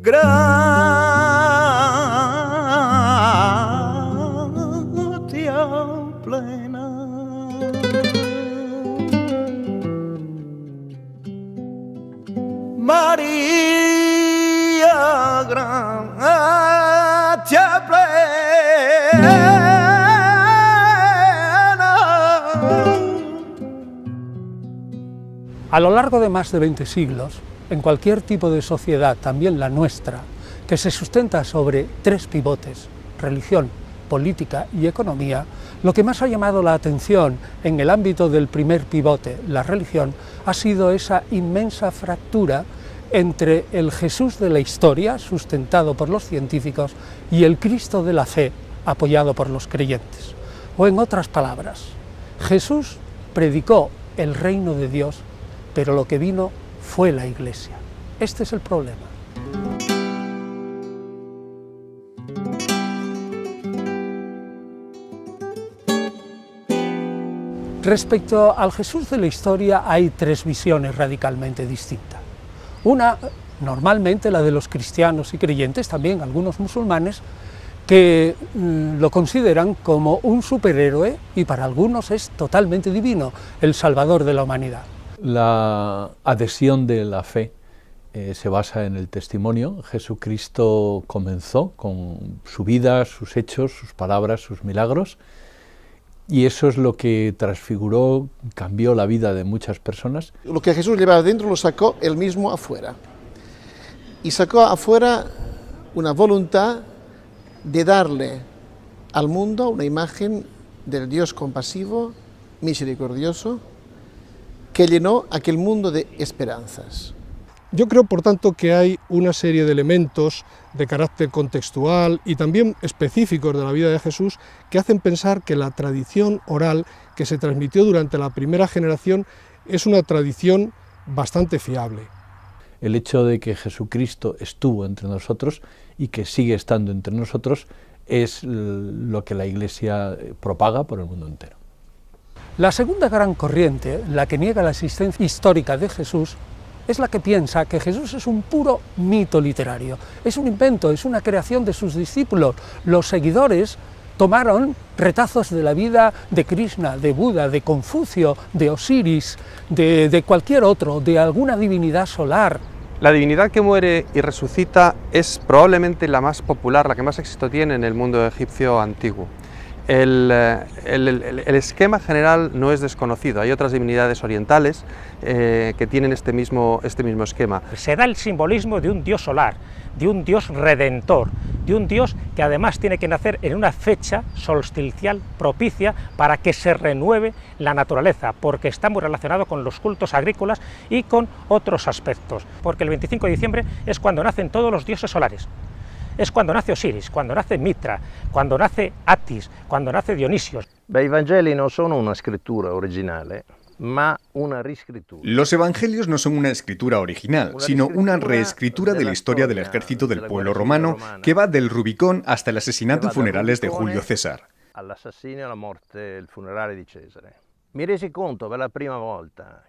gratia plena. María, gratia plena. A lo largo de más de 20 siglos, en cualquier tipo de sociedad, también la nuestra, que se sustenta sobre tres pivotes, religión, política y economía, lo que más ha llamado la atención en el ámbito del primer pivote, la religión, ha sido esa inmensa fractura entre el Jesús de la historia, sustentado por los científicos, y el Cristo de la fe, apoyado por los creyentes. O en otras palabras, Jesús predicó el reino de Dios, pero lo que vino fue la Iglesia. Este es el problema. Respecto al Jesús de la historia hay tres visiones radicalmente distintas. Una, normalmente la de los cristianos y creyentes, también algunos musulmanes, que lo consideran como un superhéroe y para algunos es totalmente divino, el salvador de la humanidad. La adhesión de la fe se basa en el testimonio. Jesucristo comenzó con su vida, sus hechos, sus palabras, sus milagros, y eso es lo que transfiguró, cambió la vida de muchas personas. Lo que Jesús llevaba dentro lo sacó él mismo afuera, y sacó afuera una voluntad de darle al mundo una imagen del Dios compasivo, misericordioso, que llenó aquel mundo de esperanzas. Yo creo, por tanto, que hay una serie de elementos de carácter contextual y también específicos de la vida de Jesús que hacen pensar que la tradición oral que se transmitió durante la primera generación es una tradición bastante fiable. El hecho de que Jesucristo estuvo entre nosotros y que sigue estando entre nosotros es lo que la Iglesia propaga por el mundo entero. La segunda gran corriente, la que niega la existencia histórica de Jesús, es la que piensa que Jesús es un puro mito literario, es un invento, es una creación de sus discípulos. Los seguidores tomaron retazos de la vida de Krishna, de Buda, de Confucio, de Osiris, de cualquier otro, de alguna divinidad solar. La divinidad que muere y resucita es probablemente la más popular, la que más éxito tiene en el mundo egipcio antiguo. El esquema general no es desconocido, hay otras divinidades orientales que tienen este mismo esquema. Se da el simbolismo de un dios solar, de un dios redentor, de un dios que además tiene que nacer en una fecha solsticial propicia para que se renueve la naturaleza, porque está muy relacionado con los cultos agrícolas y con otros aspectos, porque el 25 de diciembre es cuando nacen todos los dioses solares. Es cuando nace Osiris, cuando nace Mitra, cuando nace Attis, cuando nace Dionisio. I Vangeli non sono una scrittura originale, ma una riscrittura. Los evangelios no son una escritura original, sino una reescritura de la historia del ejército del pueblo romano que va del Rubicón hasta el asesinato y funerales de Julio César. All'assassinio e alla morte, il funerale di Cesare. Mi resi conto per la prima volta.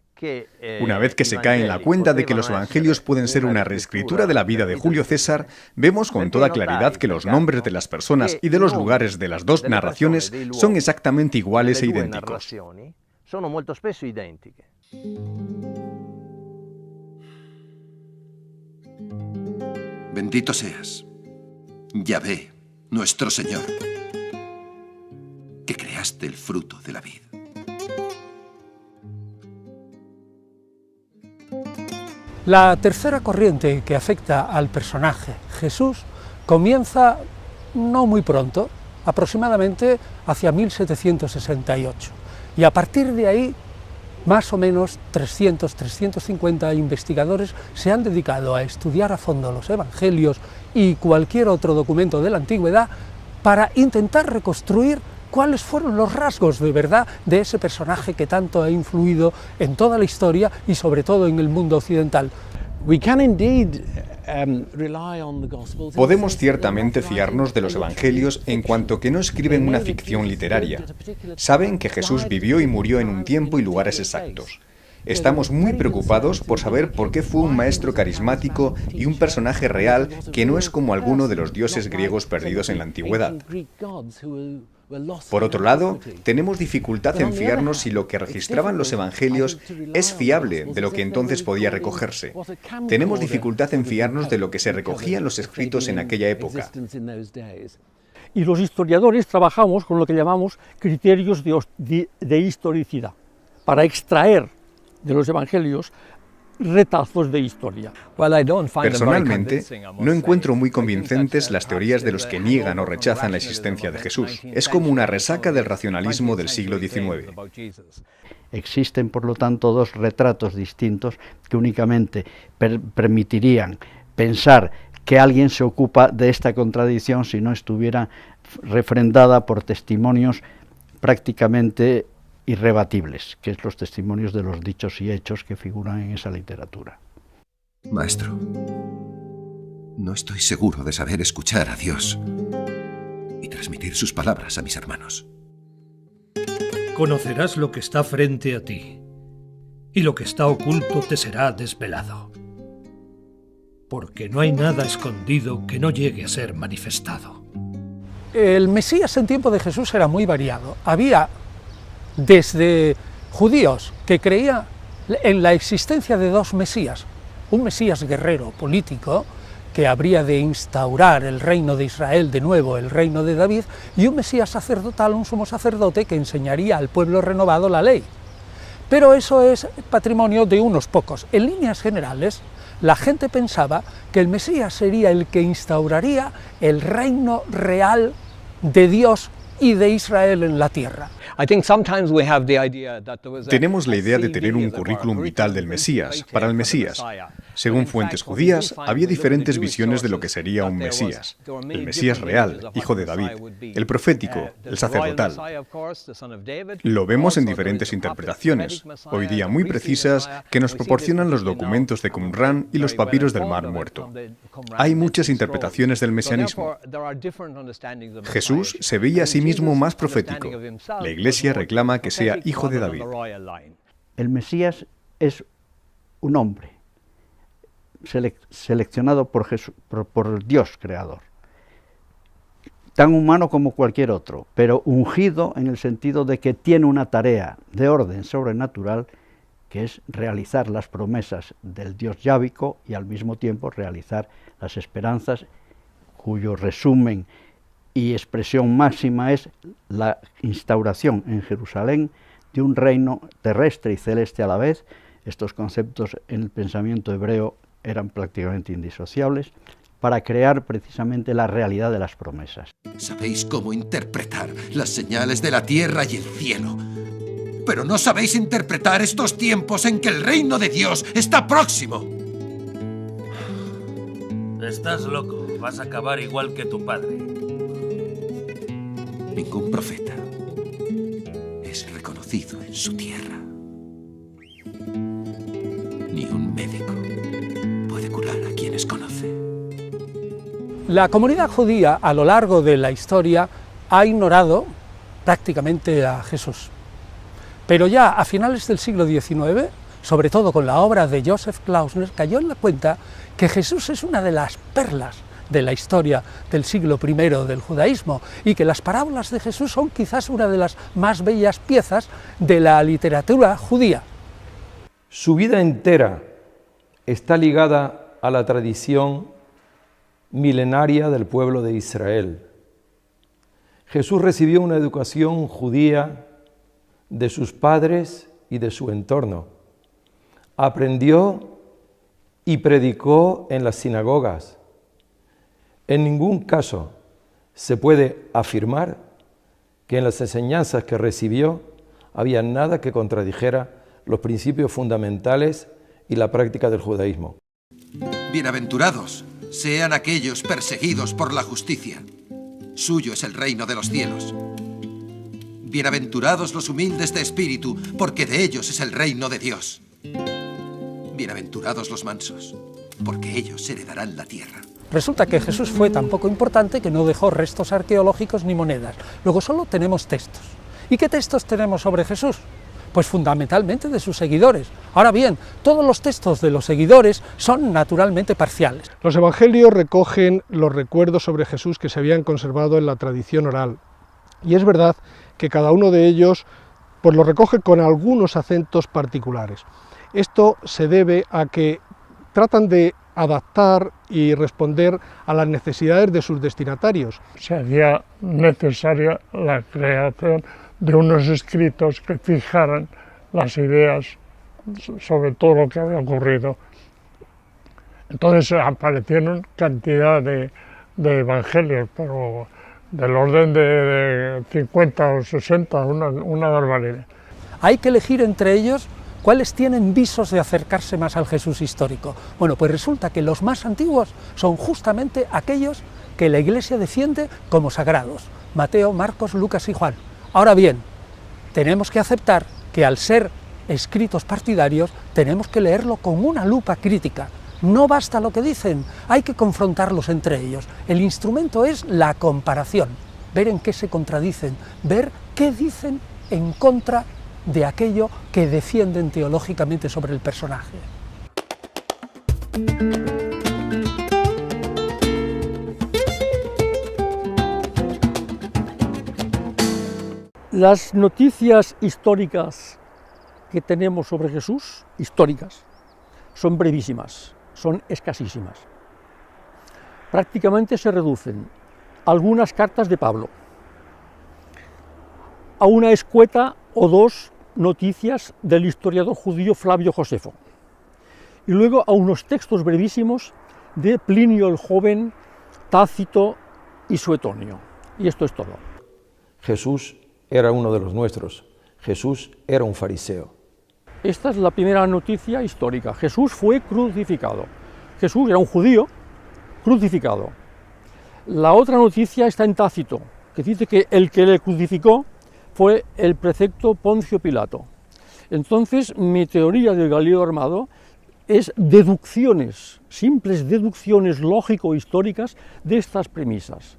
Una vez que se cae en la cuenta de que los evangelios pueden ser una reescritura de la vida de Julio César, vemos con toda claridad que los nombres de las personas y de los lugares de las dos narraciones son exactamente iguales e idénticos. Sono molto spesso identiche. Bendito seas, Yahvé, nuestro Señor, que creaste el fruto de la vid. La tercera corriente que afecta al personaje Jesús comienza no muy pronto, aproximadamente hacia 1768, y a partir de ahí más o menos 300-350 investigadores se han dedicado a estudiar a fondo los evangelios y cualquier otro documento de la antigüedad para intentar reconstruir cuáles fueron los rasgos de verdad de ese personaje que tanto ha influido en toda la historia y sobre todo en el mundo occidental. Podemos ciertamente fiarnos de los evangelios en cuanto que no escriben una ficción literaria. Saben que Jesús vivió y murió en un tiempo y lugares exactos. Estamos muy preocupados por saber por qué fue un maestro carismático y un personaje real que no es como alguno de los dioses griegos perdidos en la antigüedad. Por otro lado, tenemos dificultad en fiarnos si lo que registraban los evangelios es fiable de lo que entonces podía recogerse. Tenemos dificultad en fiarnos de lo que se recogía en los escritos en aquella época. Y los historiadores trabajamos con lo que llamamos criterios de historicidad, para extraer de los evangelios retazos de historia. Personalmente, no encuentro muy convincentes las teorías de los que niegan o rechazan la existencia de Jesús. Es como una resaca del racionalismo del siglo XIX. Existen, por lo tanto, dos retratos distintos que únicamente permitirían pensar que alguien se ocupa de esta contradicción si no estuviera refrendada por testimonios prácticamente irrebatibles, que es los testimonios de los dichos y hechos que figuran en esa literatura. Maestro, no estoy seguro de saber escuchar a Dios y transmitir sus palabras a mis hermanos. Conocerás lo que está frente a ti, y lo que está oculto te será desvelado, porque no hay nada escondido que no llegue a ser manifestado. El Mesías en tiempo de Jesús era muy variado. Había desde judíos que creían en la existencia de dos Mesías, un Mesías guerrero, político, que habría de instaurar el reino de Israel de nuevo, el reino de David, y un Mesías sacerdotal, un sumo sacerdote que enseñaría al pueblo renovado la ley. Pero eso es patrimonio de unos pocos. En líneas generales, la gente pensaba que el Mesías sería el que instauraría el reino real de Dios y de Israel en la tierra. Tenemos la idea de tener un currículum vital del Mesías, para el Mesías. Según fuentes judías, había diferentes visiones de lo que sería un Mesías. El Mesías real, hijo de David, el profético, el sacerdotal. Lo vemos en diferentes interpretaciones, hoy día muy precisas, que nos proporcionan los documentos de Qumran y los papiros del Mar Muerto. Hay muchas interpretaciones del mesianismo. Jesús se veía a sí mismo más profético. La Iglesia reclama que sea hijo de David. El Mesías es un hombre seleccionado por Dios creador, tan humano como cualquier otro, pero ungido en el sentido de que tiene una tarea de orden sobrenatural, que es realizar las promesas del Dios yávico y al mismo tiempo realizar las esperanzas, cuyo resumen y expresión máxima es la instauración en Jerusalén de un reino terrestre y celeste a la vez. Estos conceptos en el pensamiento hebreo eran prácticamente indisociables, para crear precisamente la realidad de las promesas. Sabéis cómo interpretar las señales de la tierra y el cielo, pero no sabéis interpretar estos tiempos en que el reino de Dios está próximo. Estás loco, vas a acabar igual que tu padre. Ningún profeta es reconocido en su tierra. Ni un médico puede curar a quienes conoce. La comunidad judía a lo largo de la historia ha ignorado prácticamente a Jesús. Pero ya a finales del siglo XIX, sobre todo con la obra de Joseph Klausner, cayó en la cuenta que Jesús es una de las perlas de la historia del siglo I del judaísmo, y que las parábolas de Jesús son quizás una de las más bellas piezas de la literatura judía. Su vida entera está ligada a la tradición milenaria del pueblo de Israel. Jesús recibió una educación judía de sus padres y de su entorno. Aprendió y predicó en las sinagogas. En ningún caso se puede afirmar que en las enseñanzas que recibió había nada que contradijera los principios fundamentales y la práctica del judaísmo. Bienaventurados sean aquellos perseguidos por la justicia. Suyo es el reino de los cielos. Bienaventurados los humildes de espíritu, porque de ellos es el reino de Dios. Bienaventurados los mansos, porque ellos heredarán la tierra. Resulta que Jesús fue tan poco importante que no dejó restos arqueológicos ni monedas. Luego solo tenemos textos. ¿Y qué textos tenemos sobre Jesús? Pues fundamentalmente de sus seguidores. Ahora bien, todos los textos de los seguidores son naturalmente parciales. Los evangelios recogen los recuerdos sobre Jesús que se habían conservado en la tradición oral. Y es verdad que cada uno de ellos pues lo recoge con algunos acentos particulares. Esto se debe a que tratan de adaptar y responder a las necesidades de sus destinatarios. Se hacía necesaria la creación de unos escritos que fijaran las ideas sobre todo lo que había ocurrido. Entonces aparecieron cantidad de evangelios, pero del orden de 50 o 60, una barbaridad. Hay que elegir entre ellos cuáles tienen visos de acercarse más al Jesús histórico. Bueno, pues resulta que los más antiguos son justamente aquellos que la Iglesia defiende como sagrados: Mateo, Marcos, Lucas y Juan. Ahora bien, tenemos que aceptar que al ser escritos partidarios tenemos que leerlo con una lupa crítica. No basta lo que dicen, hay que confrontarlos entre ellos. El instrumento es la comparación, ver en qué se contradicen, ver qué dicen en contra de aquello que defienden teológicamente sobre el personaje. Las noticias históricas que tenemos sobre Jesús, históricas, son brevísimas, son escasísimas. Prácticamente se reducen a algunas cartas de Pablo, a una escueta o dos noticias del historiador judío Flavio Josefo, y luego a unos textos brevísimos de Plinio el Joven, Tácito y Suetonio. Y esto es todo. Jesús era uno de los nuestros. Jesús era un fariseo. Esta es la primera noticia histórica. Jesús fue crucificado. Jesús era un judío crucificado. La otra noticia está en Tácito, que dice que el que le crucificó fue el prefecto Poncio Pilato. Entonces, mi teoría del Galileo armado es deducciones, simples deducciones lógico-históricas de estas premisas.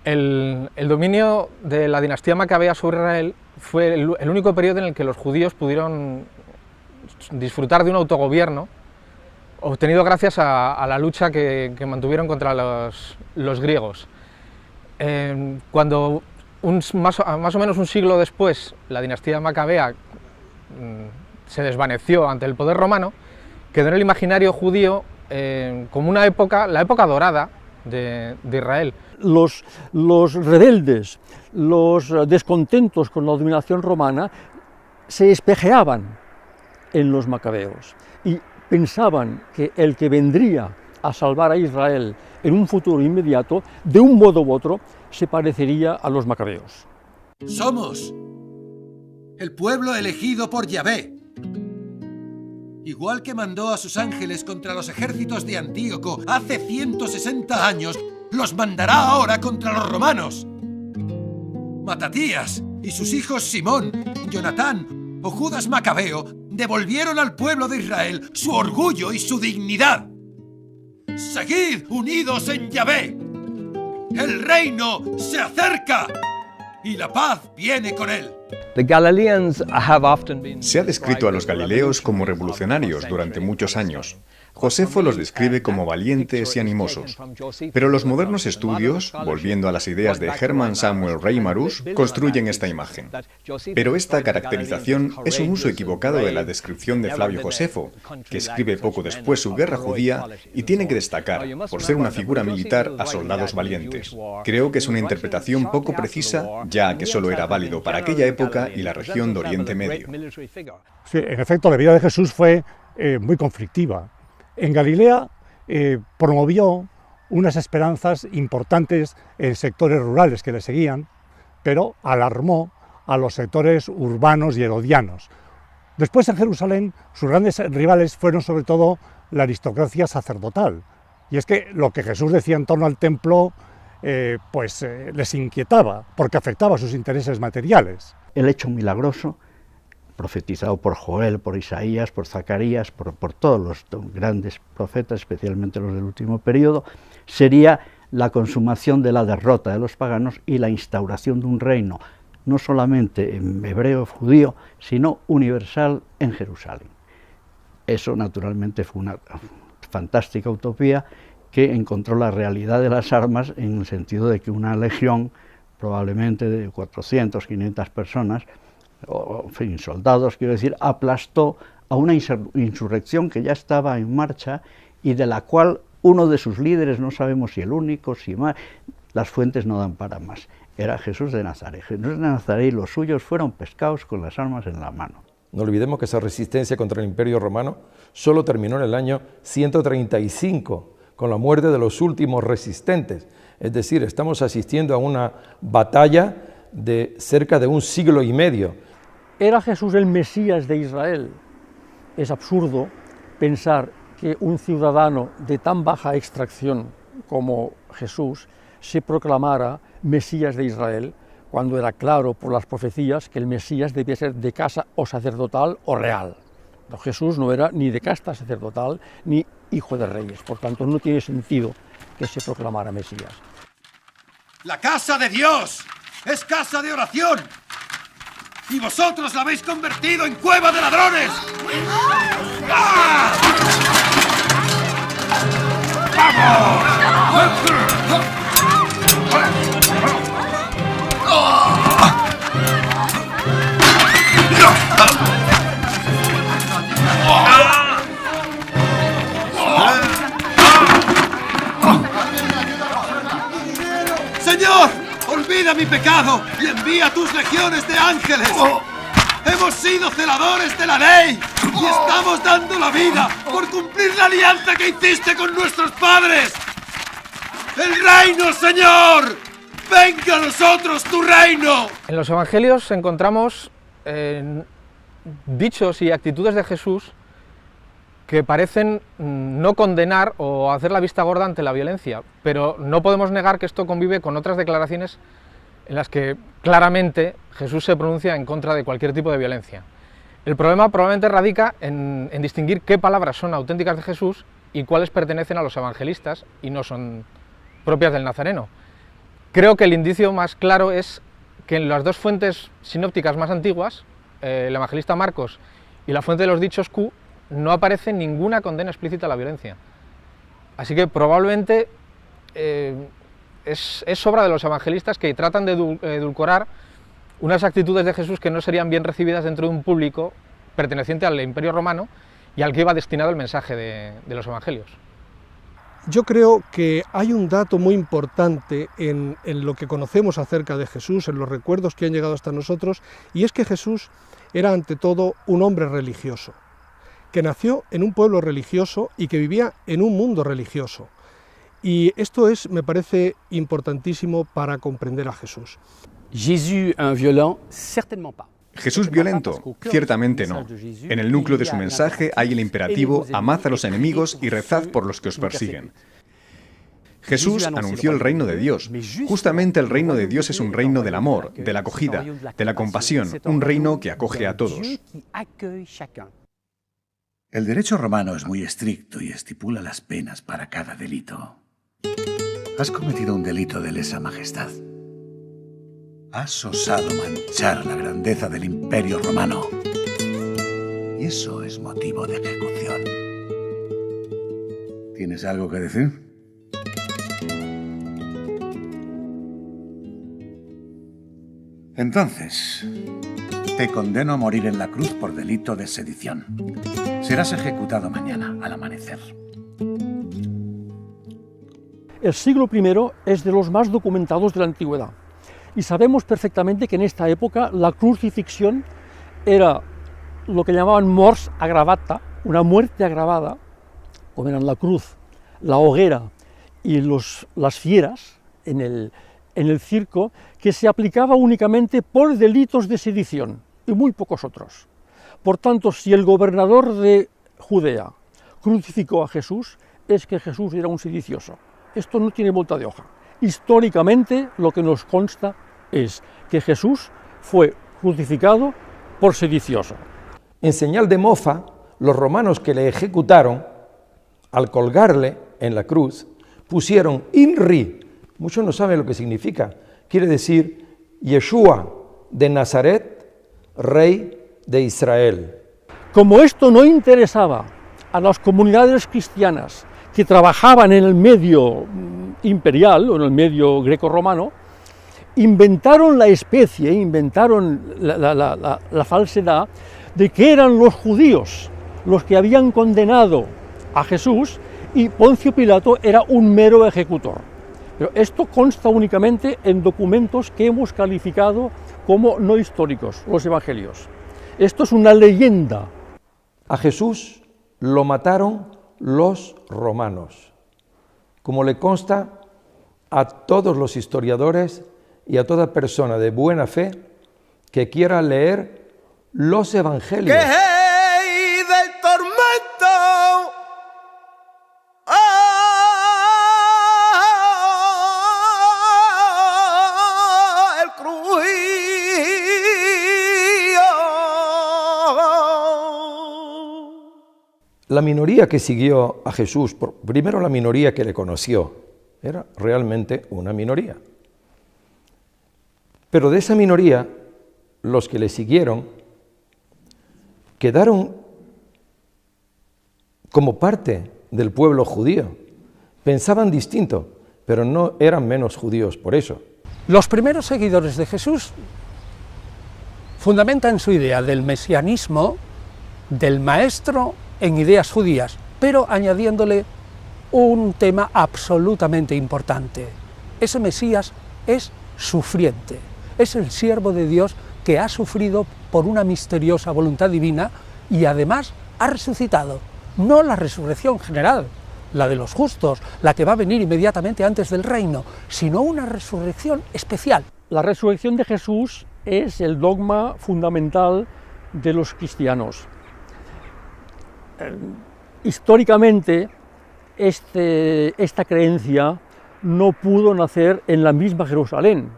El dominio de la dinastía macabea sobre Israel fue el único periodo en el que los judíos pudieron disfrutar de un autogobierno obtenido gracias a la lucha que mantuvieron contra los griegos. Cuando más o menos un siglo después la dinastía macabea se desvaneció ante el poder romano, quedó en el imaginario judío como una época, la época dorada de Israel. Los rebeldes, los descontentos con la dominación romana se espejeaban en los macabeos y pensaban que el que vendría a salvar a Israel en un futuro inmediato, de un modo u otro, se parecería a los macabeos. Somos el pueblo elegido por Yahvé. Igual que mandó a sus ángeles contra los ejércitos de Antíoco hace 160 años, los mandará ahora contra los romanos. Matatías y sus hijos Simón, Jonatán o Judas Macabeo devolvieron al pueblo de Israel su orgullo y su dignidad. Seguid unidos en Yahvé. El reino se acerca y la paz viene con él. Se ha descrito a los galileos como revolucionarios durante muchos años. Josefo los describe como valientes y animosos. Pero los modernos estudios, volviendo a las ideas de Hermann Samuel Reimarus, construyen esta imagen. Pero esta caracterización es un uso equivocado de la descripción de Flavio Josefo, que escribe poco después su Guerra Judía y tiene que destacar, por ser una figura militar, a soldados valientes. Creo que es una interpretación poco precisa, ya que solo era válido para aquella época y la región de Oriente Medio. Sí, en efecto, la vida de Jesús fue muy conflictiva. En Galilea promovió unas esperanzas importantes en sectores rurales que le seguían, pero alarmó a los sectores urbanos y herodianos. Después en Jerusalén sus grandes rivales fueron sobre todo la aristocracia sacerdotal. Y es que lo que Jesús decía en torno al templo les inquietaba, porque afectaba a sus intereses materiales. El hecho milagroso, profetizado por Joel, por Isaías, por Zacarías, por todos los grandes profetas, especialmente los del último periodo, sería la consumación de la derrota de los paganos y la instauración de un reino no solamente en hebreo judío, sino universal en Jerusalén. Eso naturalmente fue una fantástica utopía que encontró la realidad de las armas en el sentido de que una legión, probablemente de 400, 500 personas, o en fin, soldados, quiero decir, aplastó a una insurrección que ya estaba en marcha y de la cual uno de sus líderes, no sabemos si el único, si más, las fuentes no dan para más, era Jesús de Nazaret. Jesús de Nazaret y los suyos fueron pescados con las armas en la mano. No olvidemos que esa resistencia contra el Imperio Romano solo terminó en el año 135, con la muerte de los últimos resistentes. Es decir, estamos asistiendo a una batalla de cerca de un siglo y medio. ¿Era Jesús el Mesías de Israel? Es absurdo pensar que un ciudadano de tan baja extracción como Jesús se proclamara Mesías de Israel, cuando era claro por las profecías que el Mesías debía ser de casa o sacerdotal o real. No, Jesús no era ni de casta sacerdotal ni hijo de reyes, por tanto no tiene sentido que se proclamara Mesías. La casa de Dios es casa de oración y vosotros la habéis convertido en cueva de ladrones. ¡Ah! Señor, olvida mi pecado y envía tus legiones de ángeles. Hemos sido celadores de la ley y estamos dando la vida por cumplir la alianza que hiciste con nuestros padres. ¡El reino, Señor! ¡Venga a nosotros tu reino! En los evangelios encontramos dichos y actitudes de Jesús que parecen no condenar o hacer la vista gorda ante la violencia, pero no podemos negar que esto convive con otras declaraciones en las que claramente Jesús se pronuncia en contra de cualquier tipo de violencia. El problema probablemente radica en distinguir qué palabras son auténticas de Jesús y cuáles pertenecen a los evangelistas y no son propias del Nazareno. Creo que el indicio más claro es que en las dos fuentes sinópticas más antiguas, el evangelista Marcos y la fuente de los dichos Q, no aparece ninguna condena explícita a la violencia. Así que probablemente es obra de los evangelistas que tratan de edulcorar unas actitudes de Jesús que no serían bien recibidas dentro de un público perteneciente al Imperio Romano y al que iba destinado el mensaje de los evangelios. Yo creo que hay un dato muy importante en lo que conocemos acerca de Jesús, en los recuerdos que han llegado hasta nosotros, y es que Jesús era ante todo un hombre religioso, que nació en un pueblo religioso y que vivía en un mundo religioso. Y esto es, me parece, importantísimo para comprender a Jesús. Jésus un violent, certainement pas. Jesús violento, ciertamente no. En el núcleo de su mensaje hay el imperativo: amad a los enemigos y rezad por los que os persiguen. Jesús anunció el reino de Dios. Justamente el reino de Dios es un reino del amor, de la acogida, de la compasión, un reino que acoge a todos. El derecho romano es muy estricto y estipula las penas para cada delito. Has cometido un delito de lesa majestad. Has osado manchar la grandeza del Imperio Romano. Y eso es motivo de ejecución. ¿Tienes algo que decir? Entonces, te condeno a morir en la cruz por delito de sedición. Serás ejecutado mañana al amanecer. El siglo I es de los más documentados de la antigüedad. Y sabemos perfectamente que en esta época la crucifixión era lo que llamaban mors aggravata, una muerte agravada, como eran la cruz, la hoguera y las fieras en el circo, que se aplicaba únicamente por delitos de sedición y muy pocos otros. Por tanto, si el gobernador de Judea crucificó a Jesús, es que Jesús era un sedicioso. Esto no tiene vuelta de hoja. Históricamente, lo que nos consta es que Jesús fue crucificado por sedicioso. En señal de mofa, los romanos que le ejecutaron, al colgarle en la cruz, pusieron INRI. Muchos no saben lo que significa. Quiere decir Yeshua, de Nazaret, rey de Israel. Como esto no interesaba a las comunidades cristianas que trabajaban en el medio imperial o en el medio greco-romano, inventaron la especie, inventaron la falsedad de que eran los judíos los que habían condenado a Jesús y Poncio Pilato era un mero ejecutor. Pero esto consta únicamente en documentos que hemos calificado como no históricos, los evangelios. Esto es una leyenda. A Jesús lo mataron los romanos, como le consta a todos los historiadores y a toda persona de buena fe que quiera leer los evangelios. ¡Que hey del tormento! El crujío. La minoría que siguió a Jesús, primero la minoría que le conoció, era realmente una minoría. Pero de esa minoría, los que le siguieron quedaron como parte del pueblo judío. Pensaban distinto, pero no eran menos judíos por eso. Los primeros seguidores de Jesús fundamentan su idea del mesianismo, del maestro, en ideas judías, pero añadiéndole un tema absolutamente importante. Ese Mesías es sufriente, es el siervo de Dios que ha sufrido por una misteriosa voluntad divina y además ha resucitado. No la resurrección general, la de los justos, la que va a venir inmediatamente antes del reino, sino una resurrección especial. La resurrección de Jesús es el dogma fundamental de los cristianos. Históricamente, esta creencia no pudo nacer en la misma Jerusalén,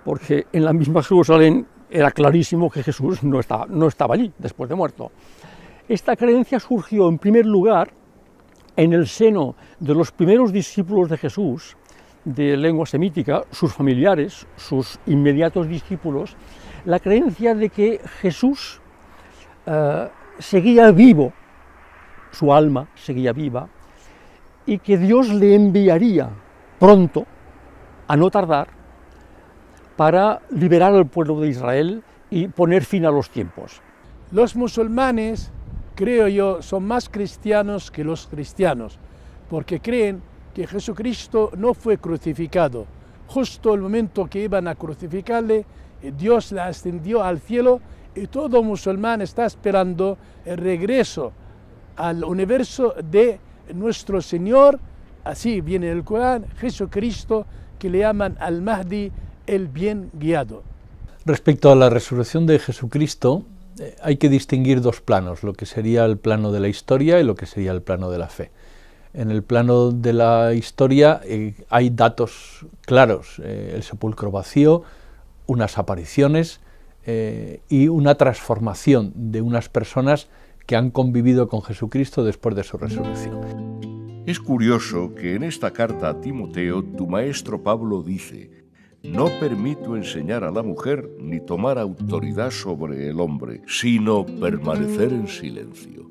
porque en la misma Jerusalén era clarísimo que Jesús no estaba allí, después de muerto. Esta creencia surgió, en primer lugar, en el seno de los primeros discípulos de Jesús, de lengua semítica, sus familiares, sus inmediatos discípulos, la creencia de que Jesús seguía vivo, su alma seguía viva, y que Dios le enviaría pronto, a no tardar, para liberar al pueblo de Israel y poner fin a los tiempos. Los musulmanes, creo yo, son más cristianos que los cristianos, porque creen que Jesucristo no fue crucificado. Justo el momento que iban a crucificarle, Dios le ascendió al cielo y todo musulmán está esperando el regreso al universo de nuestro Señor, así viene el Corán, Jesucristo, que le llaman al Mahdi, el bien guiado. Respecto a la resurrección de Jesucristo, hay que distinguir dos planos, lo que sería el plano de la historia y lo que sería el plano de la fe. En el plano de la historia hay datos claros, el sepulcro vacío, unas apariciones y una transformación de unas personas que han convivido con Jesucristo después de su resurrección. Es curioso que en esta carta a Timoteo tu maestro Pablo dice: no permito enseñar a la mujer ni tomar autoridad sobre el hombre, sino permanecer en silencio.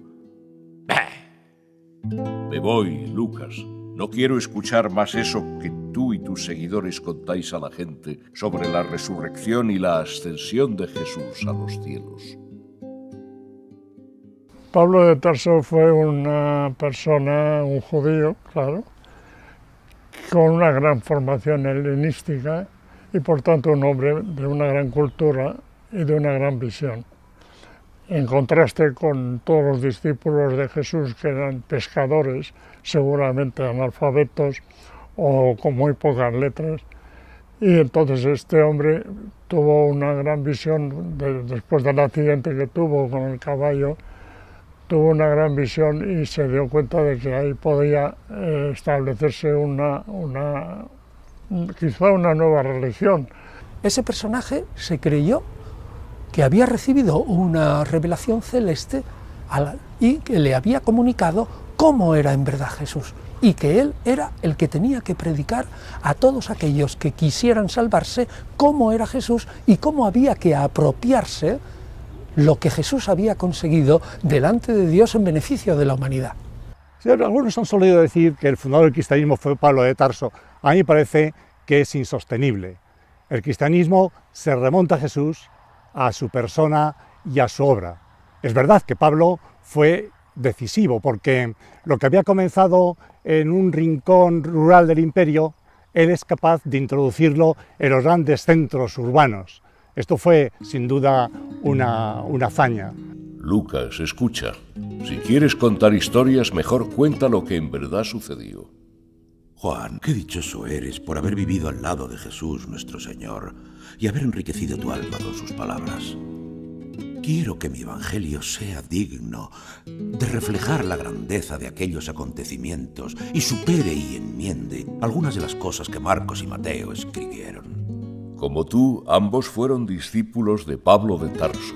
Me voy, Lucas. No quiero escuchar más eso que tú y tus seguidores contáis a la gente sobre la resurrección y la ascensión de Jesús a los cielos. Pablo de Tarso fue una persona, un judío, claro, con una gran formación helenística y por tanto un hombre de una gran cultura y de una gran visión. En contraste con todos los discípulos de Jesús que eran pescadores, seguramente analfabetos o con muy pocas letras, y entonces este hombre tuvo una gran visión después del accidente que tuvo con el caballo. Tuvo una gran visión y se dio cuenta de que ahí podía establecerse quizá una nueva religión. Ese personaje se creyó que había recibido una revelación celeste y que le había comunicado cómo era en verdad Jesús. y que él era el que tenía que predicar a todos aquellos que quisieran salvarse cómo era Jesús y cómo había que apropiarse lo que Jesús había conseguido delante de Dios en beneficio de la humanidad. Sí, algunos han solido decir que el fundador del cristianismo fue Pablo de Tarso. A mí me parece que es insostenible. El cristianismo se remonta a Jesús, a su persona y a su obra. Es verdad que Pablo fue decisivo, porque lo que había comenzado en un rincón rural del imperio, él es capaz de introducirlo en los grandes centros urbanos. Esto fue, sin duda, una hazaña. Lucas, escucha. Si quieres contar historias, mejor cuenta lo que en verdad sucedió. Juan, qué dichoso eres por haber vivido al lado de Jesús nuestro Señor y haber enriquecido tu alma con sus palabras. Quiero que mi evangelio sea digno de reflejar la grandeza de aquellos acontecimientos y supere y enmiende algunas de las cosas que Marcos y Mateo escribieron. Como tú, ambos fueron discípulos de Pablo de Tarso.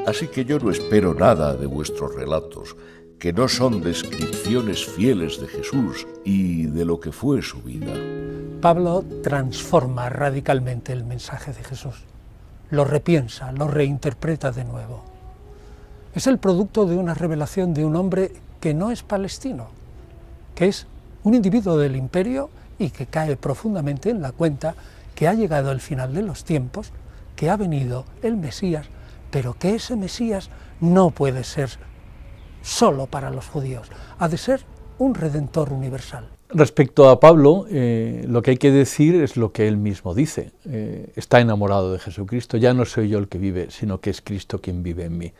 Así que yo no espero nada de vuestros relatos, que no son descripciones fieles de Jesús y de lo que fue su vida. Pablo transforma radicalmente el mensaje de Jesús. Lo repiensa, lo reinterpreta de nuevo. Es el producto de una revelación de un hombre que no es palestino, que es un individuo del imperio y que cae profundamente en la cuenta que ha llegado el final de los tiempos, que ha venido el Mesías, pero que ese Mesías no puede ser solo para los judíos, ha de ser un redentor universal. Respecto a Pablo, lo que hay que decir es lo que él mismo dice. Está enamorado de Jesucristo, ya no soy yo el que vive, sino que es Cristo quien vive en mí.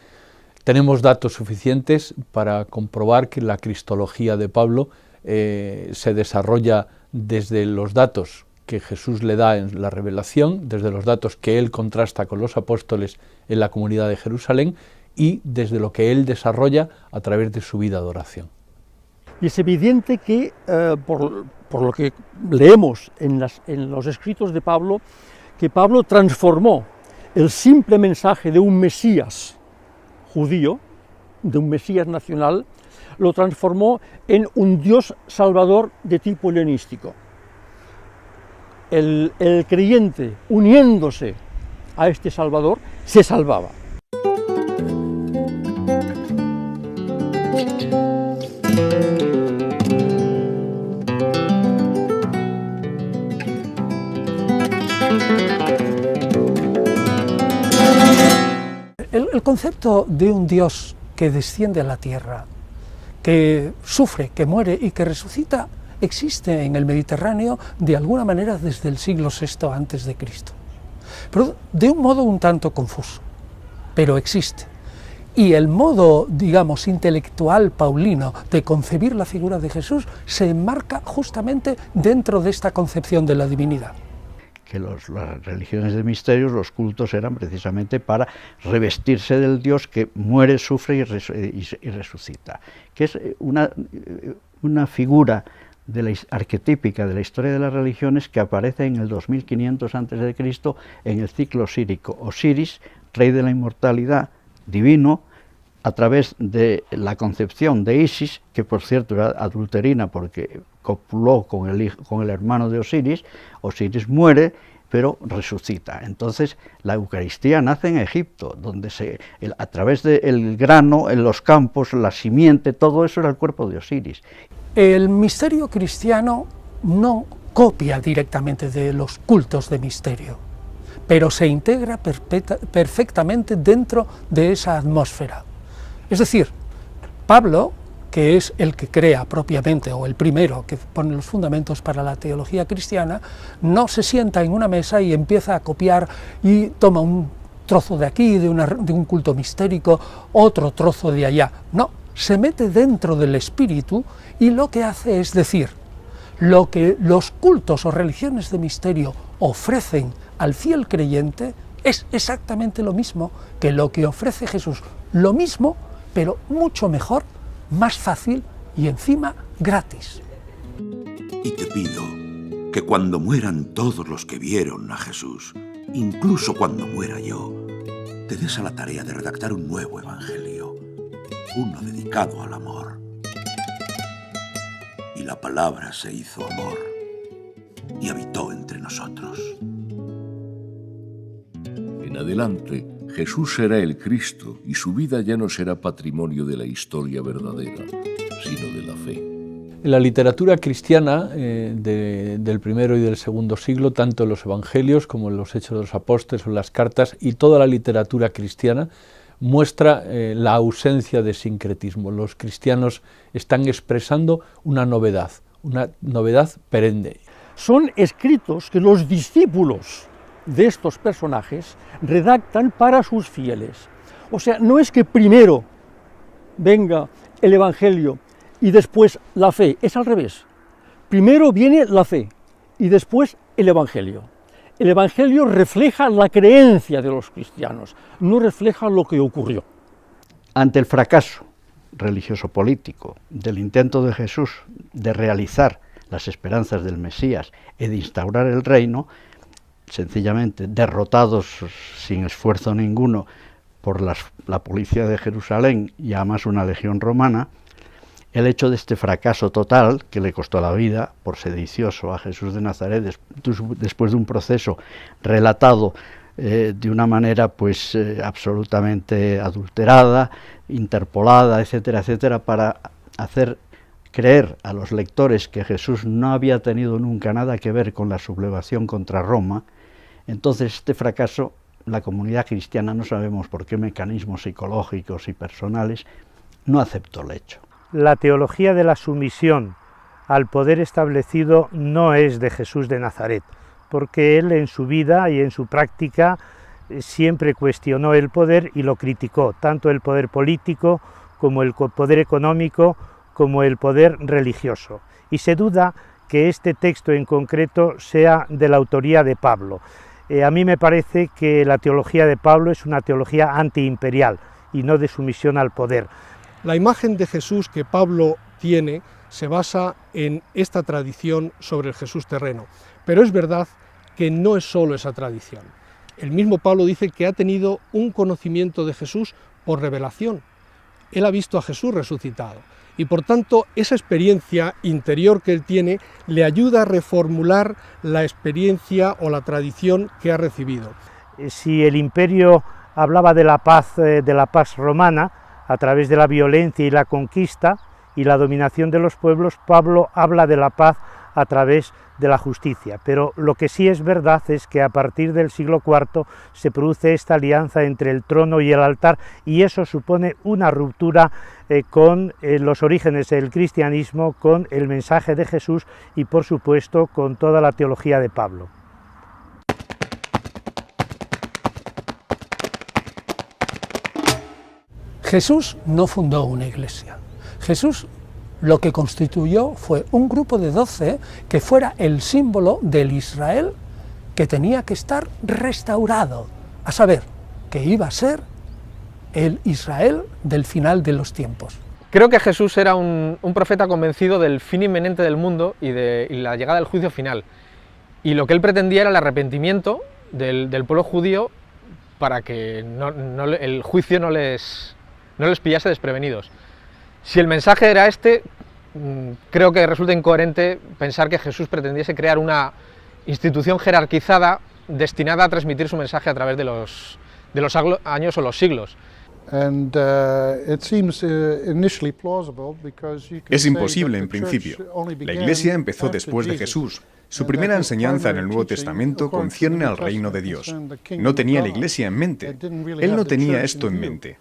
Tenemos datos suficientes para comprobar que la cristología de Pablo se desarrolla desde los datos que Jesús le da en la revelación, desde los datos que él contrasta con los apóstoles en la comunidad de Jerusalén y desde lo que él desarrolla a través de su vida de oración. Y es evidente que, por lo que leemos en los escritos de Pablo, que Pablo transformó el simple mensaje de un Mesías judío, de un Mesías nacional, lo transformó en un Dios salvador de tipo helenístico. El creyente, uniéndose a este Salvador, se salvaba. El concepto de un Dios que desciende a la tierra, que sufre, que muere y que resucita, existe en el Mediterráneo de alguna manera desde el siglo VI a.C., pero de un modo un tanto confuso, pero existe. Y el modo, digamos, intelectual paulino de concebir la figura de Jesús se enmarca justamente dentro de esta concepción de la divinidad. Que las religiones de misterios, los cultos eran precisamente para revestirse del Dios que muere, sufre y resucita, que es una figura arquetípica de la historia de las religiones que aparece en el 2500 a.C. en el ciclo osírico. Osiris, rey de la inmortalidad, divino, a través de la concepción de Isis, que por cierto era adulterina porque copuló con el hermano de Osiris. Osiris muere, pero resucita. Entonces la Eucaristía nace en Egipto, donde a través del grano, en los campos, la simiente, todo eso era el cuerpo de Osiris. El misterio cristiano no copia directamente de los cultos de misterio, pero se integra perfectamente dentro de esa atmósfera. Es decir, Pablo, que es el que crea propiamente, o el primero que pone los fundamentos para la teología cristiana, no se sienta en una mesa y empieza a copiar y toma un trozo de aquí, de un culto mistérico, otro trozo de allá. No, se mete dentro del espíritu y lo que hace es decir, lo que los cultos o religiones de misterio ofrecen al fiel creyente es exactamente lo mismo que lo que ofrece Jesús, lo mismo, pero mucho mejor, más fácil y encima gratis. Y te pido que cuando mueran todos los que vieron a Jesús, incluso cuando muera yo, te des a la tarea de redactar un nuevo evangelio, uno dedicado al amor. Y la palabra se hizo amor y habitó entre nosotros. En adelante, Jesús será el Cristo y su vida ya no será patrimonio de la historia verdadera, sino de la fe. En la literatura cristiana del primero y del segundo siglo, tanto en los evangelios como en los Hechos de los Apóstoles o en las cartas, y toda la literatura cristiana muestra la ausencia de sincretismo. Los cristianos están expresando una novedad perenne. Son escritos que los discípulos de estos personajes redactan para sus fieles. O sea, no es que primero venga el Evangelio y después la fe, es al revés. Primero viene la fe y después el Evangelio. El Evangelio refleja la creencia de los cristianos, no refleja lo que ocurrió. Ante el fracaso religioso-político del intento de Jesús de realizar las esperanzas del Mesías y de instaurar el reino, sencillamente derrotados sin esfuerzo ninguno por la policía de Jerusalén y además una legión romana, el hecho de este fracaso total, que le costó la vida por sedicioso a Jesús de Nazaret, después de un proceso relatado de una manera pues absolutamente adulterada, interpolada, etcétera, etcétera, para hacer creer a los lectores que Jesús no había tenido nunca nada que ver con la sublevación contra Roma. Entonces este fracaso, la comunidad cristiana, no sabemos por qué mecanismos psicológicos y personales, no aceptó el hecho. La teología de la sumisión al poder establecido no es de Jesús de Nazaret, porque él en su vida y en su práctica siempre cuestionó el poder y lo criticó, tanto el poder político como el poder económico, como el poder religioso. Y se duda que este texto en concreto sea de la autoría de Pablo. A mí me parece que la teología de Pablo es una teología antiimperial y no de sumisión al poder. La imagen de Jesús que Pablo tiene se basa en esta tradición sobre el Jesús terreno, pero es verdad que no es solo esa tradición. El mismo Pablo dice que ha tenido un conocimiento de Jesús por revelación. Él ha visto a Jesús resucitado y por tanto esa experiencia interior que él tiene le ayuda a reformular la experiencia o la tradición que ha recibido. Si el imperio hablaba de la paz romana, a través de la violencia y la conquista y la dominación de los pueblos, Pablo habla de la paz a través de la justicia. Pero lo que sí es verdad es que a partir del siglo IV se produce esta alianza entre el trono y el altar, y eso supone una ruptura con los orígenes del cristianismo, con el mensaje de Jesús y por supuesto con toda la teología de Pablo. Jesús no fundó una iglesia. Jesús lo que constituyó fue un grupo de 12 que fuera el símbolo del Israel que tenía que estar restaurado, a saber, que iba a ser el Israel del final de los tiempos. Creo que Jesús era un profeta convencido del fin inminente del mundo y la llegada del juicio final. Y lo que él pretendía era el arrepentimiento del pueblo judío para que el juicio no les pillase desprevenidos. Si el mensaje era este, creo que resulta incoherente pensar que Jesús pretendiese crear una institución jerarquizada destinada a transmitir su mensaje a través de los años o los siglos. Es imposible en principio. La Iglesia empezó después de Jesús. Su primera enseñanza en el Nuevo Testamento concierne al reino de Dios. No tenía la Iglesia en mente. Él no tenía esto en mente.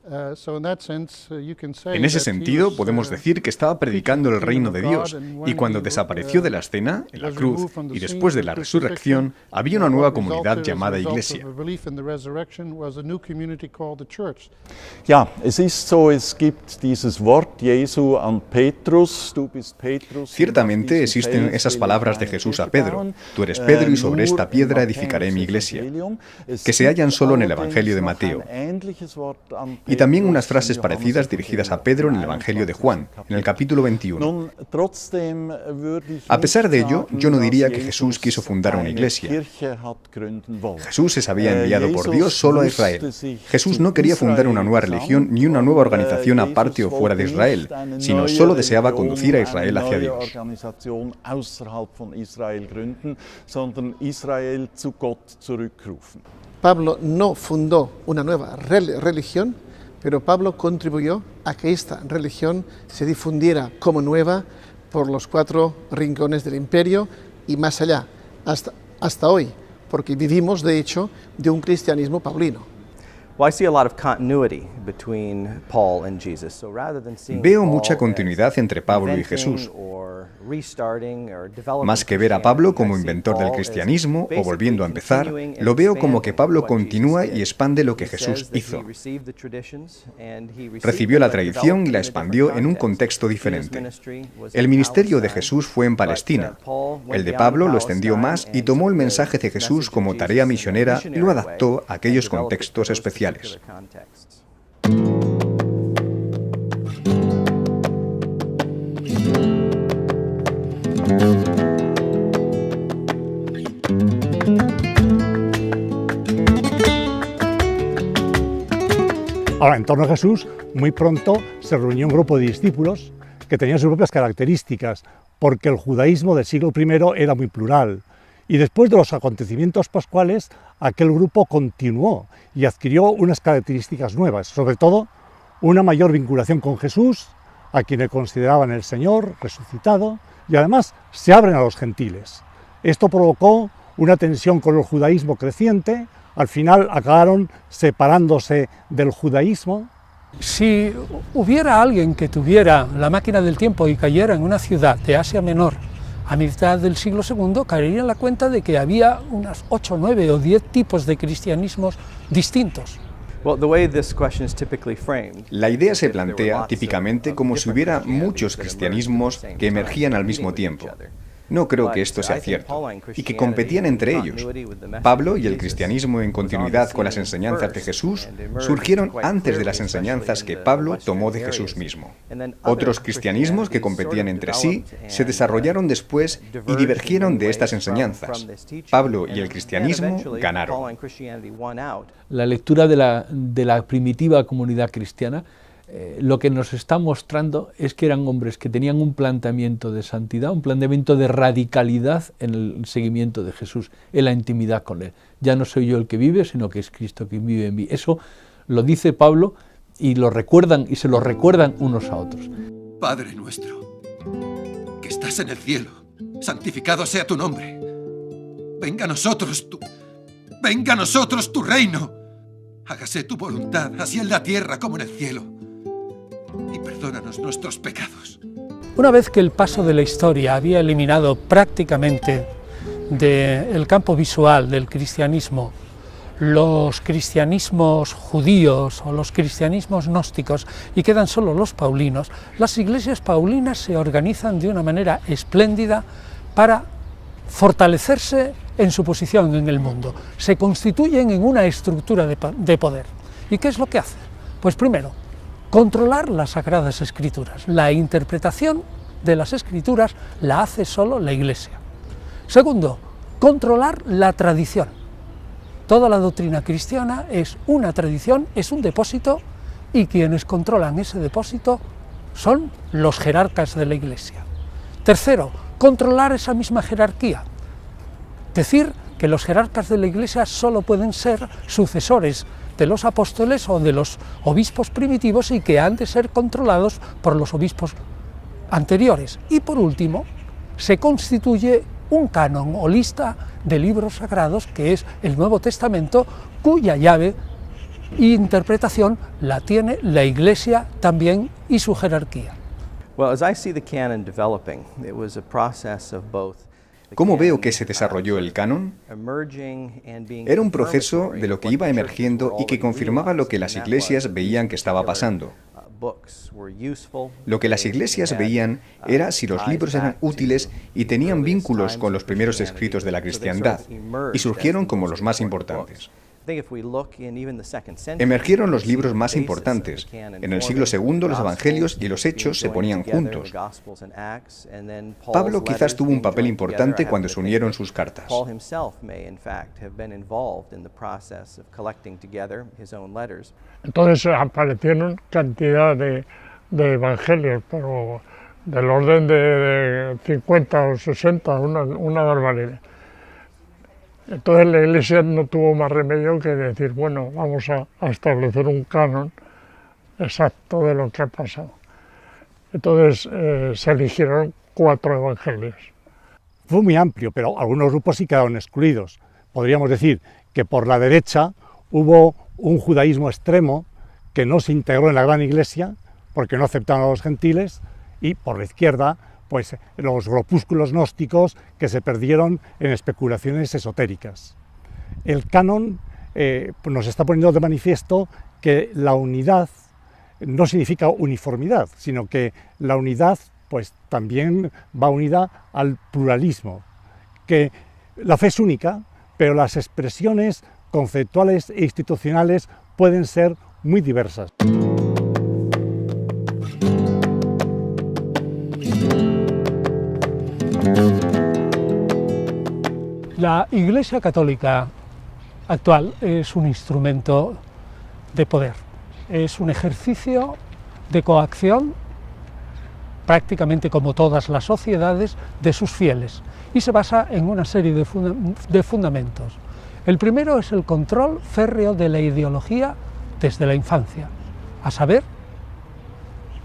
En ese sentido, podemos decir que estaba predicando el reino de Dios, y cuando desapareció de la escena, en la cruz, y después de la resurrección, había una nueva comunidad llamada Iglesia. Ja, es ist so, es gibt dieses Wort Jesu an Petrus, du bist Petrus. Ciertamente existen esas palabras de Jesús a Pedro: tú eres Pedro y sobre esta piedra edificaré mi iglesia, que se hallan solo en el Evangelio de Mateo. Y también unas frases parecidas dirigidas a Pedro en el Evangelio de Juan, en el capítulo 21. A pesar de ello, yo no diría que Jesús quiso fundar una iglesia. Jesús se había enviado por Dios solo a Israel. Jesús no quería fundar una nueva religión ni una nueva organización aparte o fuera de Israel, sino solo deseaba conducir a Israel hacia Dios. Pablo no fundó una nueva religión, pero Pablo contribuyó a que esta religión se difundiera como nueva por los 4 rincones del imperio y más allá, hasta hoy, porque vivimos de hecho de un cristianismo paulino. Veo mucha continuidad entre Pablo y Jesús. Más que ver a Pablo como inventor del cristianismo o volviendo a empezar, lo veo como que Pablo continúa y expande lo que Jesús hizo. Recibió la tradición y la expandió en un contexto diferente. El ministerio de Jesús fue en Palestina. El de Pablo lo extendió más y tomó el mensaje de Jesús como tarea misionera y lo adaptó a aquellos contextos especiales. Ahora, en torno a Jesús, muy pronto se reunió un grupo de discípulos que tenían sus propias características, porque el judaísmo del siglo I era muy plural. Y después de los acontecimientos pascuales, aquel grupo continuó y adquirió unas características nuevas, sobre todo una mayor vinculación con Jesús, a quien le consideraban el Señor resucitado, y además se abren a los gentiles. Esto provocó una tensión con el judaísmo creciente. Al final acabaron separándose del judaísmo. Si hubiera alguien que tuviera la máquina del tiempo y cayera en una ciudad de Asia Menor a mitad del siglo II, caería en la cuenta de que había unas 8, 9 o 10 tipos de cristianismos distintos. La idea se plantea típicamente como si hubiera muchos cristianismos que emergían al mismo tiempo. No creo que esto sea cierto, y que competían entre ellos. Pablo y el cristianismo en continuidad con las enseñanzas de Jesús surgieron antes de las enseñanzas que Pablo tomó de Jesús mismo. Otros cristianismos que competían entre sí se desarrollaron después y divergieron de estas enseñanzas. Pablo y el cristianismo ganaron. La lectura de la primitiva comunidad cristiana lo que nos está mostrando es que eran hombres que tenían un planteamiento de santidad, un planteamiento de radicalidad en el seguimiento de Jesús, en la intimidad con Él. Ya no soy yo el que vive, sino que es Cristo quien vive en mí. Eso lo dice Pablo y lo recuerdan y se lo recuerdan unos a otros. Padre nuestro, que estás en el cielo, santificado sea tu nombre. Venga a nosotros tu reino. Hágase tu voluntad, así en la tierra como en el cielo. Y perdónanos nuestros pecados. Una vez que el paso de la historia había eliminado prácticamente del campo visual del cristianismo los cristianismos judíos o los cristianismos gnósticos y quedan solo los paulinos, las iglesias paulinas se organizan de una manera espléndida para fortalecerse en su posición en el mundo. Se constituyen en una estructura de poder. ¿Y qué es lo que hacen? Pues primero, controlar las Sagradas Escrituras. La interpretación de las Escrituras la hace solo la Iglesia. Segundo, controlar la tradición. Toda la doctrina cristiana es una tradición, es un depósito, y quienes controlan ese depósito son los jerarcas de la Iglesia. Tercero, controlar esa misma jerarquía. Decir que los jerarcas de la Iglesia solo pueden ser sucesores de los apóstoles o de los obispos primitivos y que han de ser controlados por los obispos anteriores. Y por último, se constituye un canon o lista de libros sagrados que es el Nuevo Testamento, cuya llave e interpretación la tiene la Iglesia también y su jerarquía. ¿Cómo veo que se desarrolló el canon? Era un proceso de lo que iba emergiendo y que confirmaba lo que las iglesias veían que estaba pasando. Lo que las iglesias veían era si los libros eran útiles y tenían vínculos con los primeros escritos de la cristiandad, y surgieron como los más importantes. Emergieron los libros más importantes. En el siglo II los Evangelios y los Hechos se ponían juntos. Pablo quizás tuvo un papel importante cuando se unieron sus cartas. Entonces aparecieron cantidad de evangelios, pero del orden de 50 o 60, una barbaridad. Entonces la Iglesia no tuvo más remedio que decir, bueno, vamos a establecer un canon exacto de lo que ha pasado. Entonces se eligieron 4 evangelios. Fue muy amplio, pero algunos grupos sí quedaron excluidos. Podríamos decir que por la derecha hubo un judaísmo extremo que no se integró en la gran Iglesia porque no aceptaban a los gentiles, y por la izquierda pues los grupúsculos gnósticos que se perdieron en especulaciones esotéricas. El canon nos está poniendo de manifiesto que la unidad no significa uniformidad, sino que la unidad pues también va unida al pluralismo, que la fe es única, pero las expresiones conceptuales e institucionales pueden ser muy diversas. La Iglesia Católica actual es un instrumento de poder, es un ejercicio de coacción, prácticamente como todas las sociedades, de sus fieles, y se basa en una serie de fundamentos. El primero es el control férreo de la ideología desde la infancia, a saber,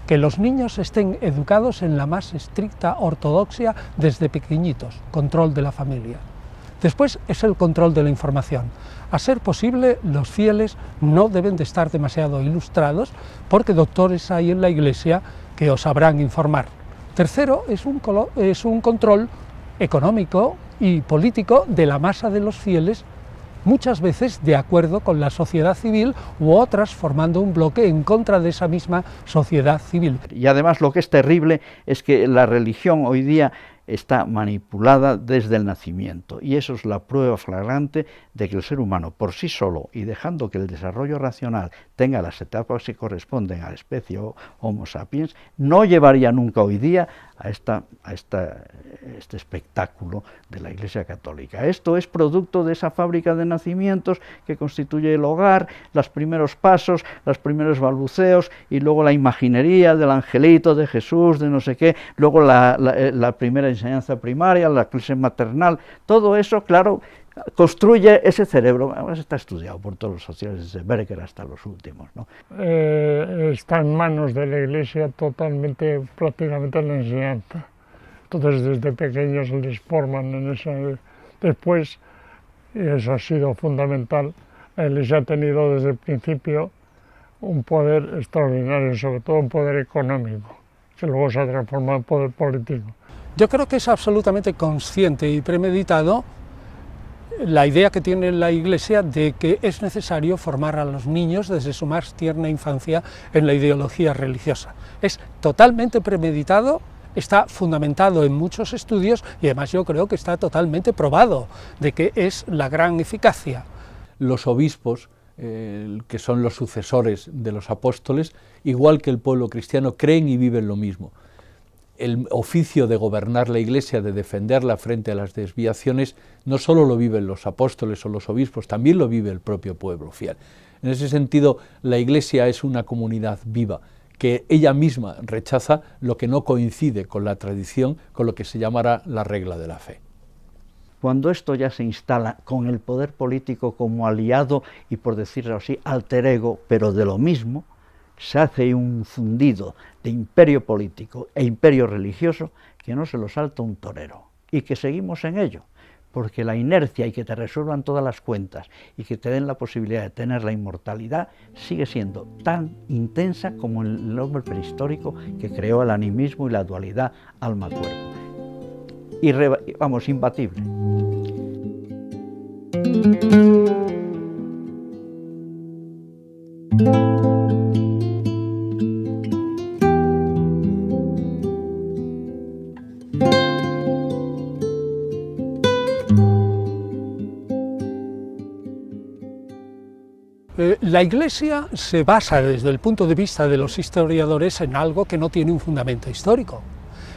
que los niños estén educados en la más estricta ortodoxia desde pequeñitos, control de la familia. Después es el control de la información. A ser posible, los fieles no deben de estar demasiado ilustrados, porque doctores hay en la Iglesia que os sabrán informar. Tercero es un control económico y político de la masa de los fieles, muchas veces de acuerdo con la sociedad civil u otras formando un bloque en contra de esa misma sociedad civil. Y además lo que es terrible es que la religión hoy día está manipulada desde el nacimiento, y eso es la prueba flagrante de que el ser humano por sí solo, y dejando que el desarrollo racional tenga las etapas que corresponden a la especie Homo sapiens, no llevaría nunca hoy día a este espectáculo de la Iglesia Católica. Esto es producto de esa fábrica de nacimientos que constituye el hogar, los primeros pasos, los primeros balbuceos, y luego la imaginería del angelito, de Jesús, de no sé qué, luego la primera enseñanza primaria, la clase maternal. Todo eso, claro, construye ese cerebro. Además está estudiado por todos los sociólogos, desde Berger hasta los últimos, ¿no? Está en manos de la Iglesia totalmente, prácticamente la enseñanza. Entonces desde pequeños les forman en esa. Después, y eso ha sido fundamental, la Iglesia ha tenido desde el principio un poder extraordinario, sobre todo un poder económico, que luego se ha transformado en poder político. Yo creo que es absolutamente consciente y premeditado la idea que tiene la Iglesia de que es necesario formar a los niños desde su más tierna infancia en la ideología religiosa. Es totalmente premeditado, está fundamentado en muchos estudios y además yo creo que está totalmente probado de que es la gran eficacia. Los obispos, que son los sucesores de los apóstoles, igual que el pueblo cristiano, creen y viven lo mismo. El oficio de gobernar la Iglesia, de defenderla frente a las desviaciones, no solo lo viven los apóstoles o los obispos, también lo vive el propio pueblo fiel. En ese sentido, la Iglesia es una comunidad viva, que ella misma rechaza lo que no coincide con la tradición, con lo que se llamará la regla de la fe. Cuando esto ya se instala con el poder político como aliado y, por decirlo así, alter ego, pero de lo mismo, se hace un fundido de imperio político e imperio religioso que no se lo salta un torero, y que seguimos en ello, porque la inercia y que te resuelvan todas las cuentas y que te den la posibilidad de tener la inmortalidad sigue siendo tan intensa como el hombre prehistórico que creó el animismo y la dualidad alma-cuerpo. Vamos, imbatible. La Iglesia se basa desde el punto de vista de los historiadores en algo que no tiene un fundamento histórico,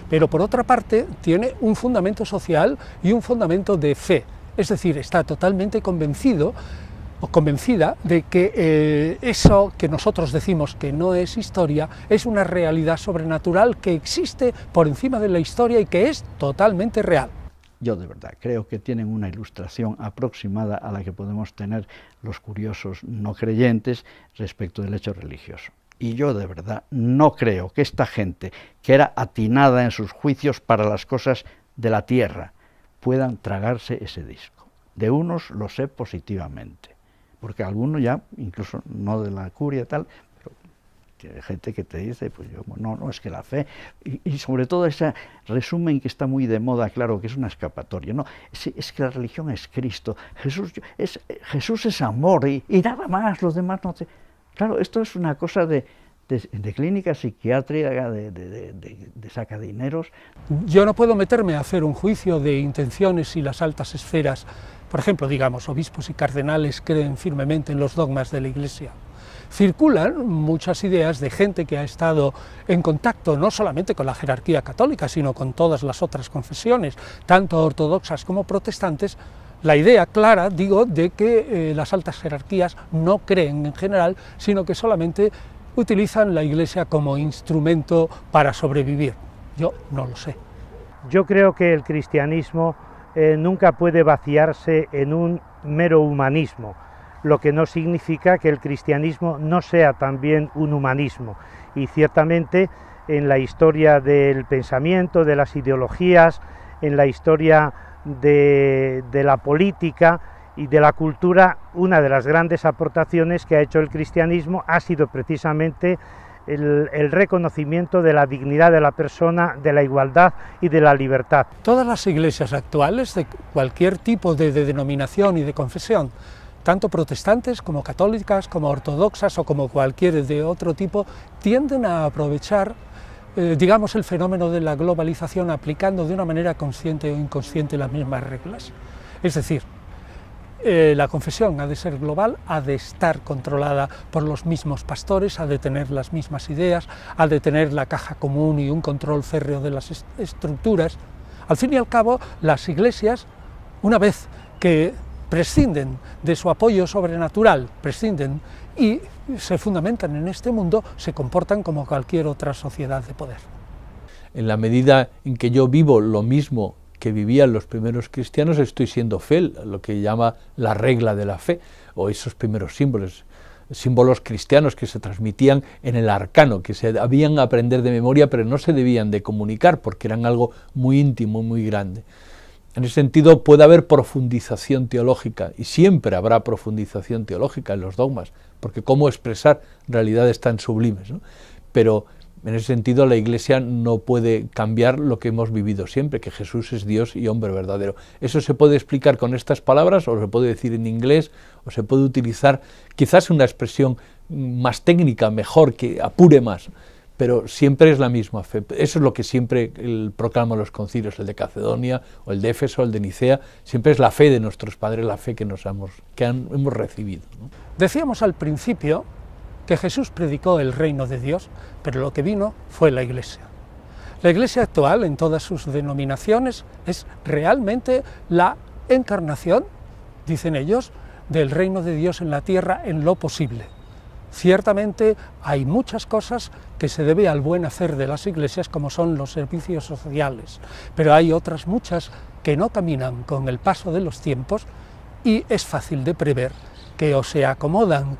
pero por otra parte tiene un fundamento social y un fundamento de fe, es decir, está totalmente convencido o convencida de que eso que nosotros decimos que no es historia es una realidad sobrenatural que existe por encima de la historia y que es totalmente real. Yo de verdad creo que tienen una ilustración aproximada a la que podemos tener los curiosos no creyentes respecto del hecho religioso. Y yo de verdad no creo que esta gente, que era atinada en sus juicios para las cosas de la tierra, puedan tragarse ese disco. De unos lo sé positivamente, porque algunos ya, incluso no de la curia y tal, hay gente que te dice, pues yo, no, es que la fe, y sobre todo ese resumen que está muy de moda, claro, que es una escapatoria, no, es que la religión es Cristo, Jesús es amor, y nada más, los demás no te... Claro, esto es una cosa de clínica psiquiátrica, de sacadineros. Yo no puedo meterme a hacer un juicio de intenciones y las altas esferas, por ejemplo, digamos, obispos y cardenales creen firmemente en los dogmas de la Iglesia. Circulan muchas ideas de gente que ha estado en contacto no solamente con la jerarquía católica, sino con todas las otras confesiones, tanto ortodoxas como protestantes, la idea clara, digo, de que las altas jerarquías no creen en general, sino que solamente utilizan la Iglesia como instrumento para sobrevivir. Yo no lo sé. Yo creo que el cristianismo nunca puede vaciarse en un mero humanismo, lo que no significa que el cristianismo no sea también un humanismo. Y ciertamente en la historia del pensamiento, de las ideologías, en la historia de la política y de la cultura, una de las grandes aportaciones que ha hecho el cristianismo ha sido precisamente el reconocimiento de la dignidad de la persona, de la igualdad y de la libertad. Todas las iglesias actuales, de cualquier tipo de denominación y de confesión, tanto protestantes como católicas, como ortodoxas o como cualquier de otro tipo, tienden a aprovechar, digamos, el fenómeno de la globalización aplicando de una manera consciente o inconsciente las mismas reglas. Es decir, la confesión ha de ser global, ha de estar controlada por los mismos pastores, ha de tener las mismas ideas, ha de tener la caja común y un control férreo de las estructuras. Al fin y al cabo, las iglesias, una vez que prescinden de su apoyo sobrenatural, prescinden y se fundamentan en este mundo, se comportan como cualquier otra sociedad de poder. En la medida en que yo vivo lo mismo que vivían los primeros cristianos, estoy siendo fiel a lo que llama la regla de la fe, o esos primeros símbolos cristianos que se transmitían en el arcano, que se debían aprender de memoria, pero no se debían de comunicar, porque eran algo muy íntimo, muy grande. En ese sentido puede haber profundización teológica, y siempre habrá profundización teológica en los dogmas, porque cómo expresar realidades tan sublimes, ¿no? Pero en ese sentido la Iglesia no puede cambiar lo que hemos vivido siempre, que Jesús es Dios y hombre verdadero. Eso se puede explicar con estas palabras, o se puede decir en inglés, o se puede utilizar quizás una expresión más técnica, mejor, que apure más, pero siempre es la misma fe. Eso es lo que siempre proclaman los concilios, el de Calcedonia, o el de Éfeso, el de Nicea, siempre es la fe de nuestros padres, la fe que hemos recibido, ¿no? Decíamos al principio que Jesús predicó el reino de Dios, pero lo que vino fue la Iglesia. La Iglesia actual, en todas sus denominaciones, es realmente la encarnación, dicen ellos, del reino de Dios en la tierra en lo posible. Ciertamente hay muchas cosas que se debe al buen hacer de las iglesias, como son los servicios sociales, pero hay otras muchas que no caminan con el paso de los tiempos y es fácil de prever que o se acomodan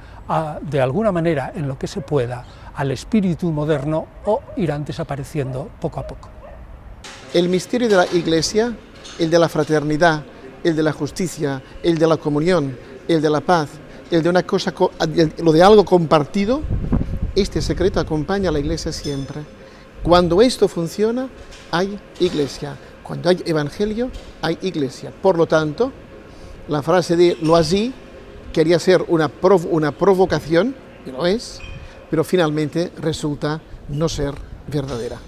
de alguna manera en lo que se pueda al espíritu moderno o irán desapareciendo poco a poco. El misterio de la Iglesia, el de la fraternidad, el de la justicia, el de la comunión, el de la paz, el de una cosa, lo de algo compartido, este secreto acompaña a la Iglesia siempre. Cuando esto funciona, hay Iglesia. Cuando hay Evangelio, hay Iglesia. Por lo tanto, la frase de Loisy quería ser una provocación, y lo es, pero finalmente resulta no ser verdadera.